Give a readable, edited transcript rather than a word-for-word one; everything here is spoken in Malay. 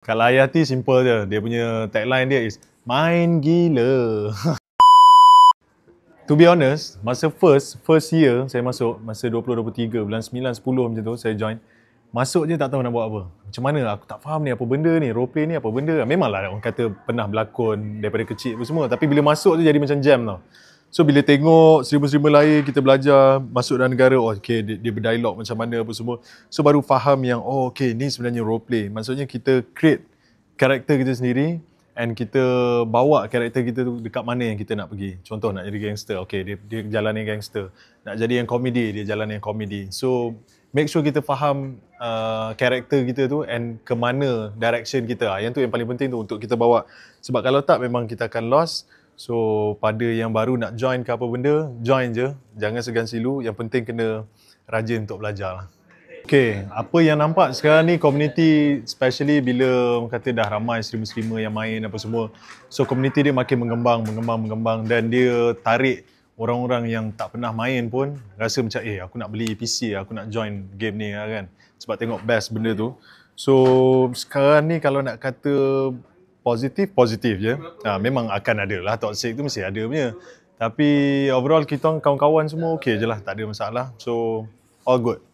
Kalau Hayati simple je. Dia punya tagline dia is main gila. To be honest, masa first year saya masuk, masa 2023, bulan 9, 10 macam tu saya join. Masuk je tak tahu nak buat apa. Macam mana aku tak faham ni, apa benda ni, roleplay ni apa benda. Memanglah orang kata pernah berlakon daripada kecil apa semua, tapi bila masuk tu jadi macam jam tau. So bila tengok streamer-streamer lain, kita belajar masuk dalam negara, oh okay, dia berdialog macam mana apa semua. So baru faham yang, oh okay, ni sebenarnya roleplay. Maksudnya kita create karakter kita sendiri and kita bawa karakter kita tu dekat mana yang kita nak pergi. Contoh nak jadi gangster, okay, dia jalan yang gangster. Nak jadi yang komedi, dia jalan yang komedi. So make sure kita faham karakter kita tu and ke mana direction kita. Yang tu yang paling penting tu untuk kita bawa. Sebab kalau tak memang kita akan lost. So pada yang baru nak join ke apa benda, join je. Jangan segan silu. Yang penting kena rajin untuk belajar lah. Okay, apa yang nampak sekarang ni community, especially bila orang kata dah ramai streamer-streamer yang main apa semua. So community dia makin mengembang dan dia tarik orang-orang yang tak pernah main pun rasa macam aku nak beli PC, aku nak join game ni kan. Sebab tengok best benda tu. So sekarang ni kalau nak kata positif je. Memang akan ada lah, toxic tu mesti ada punya. Tapi overall kita kawan-kawan semua okey je lah, tak ada masalah. So all good.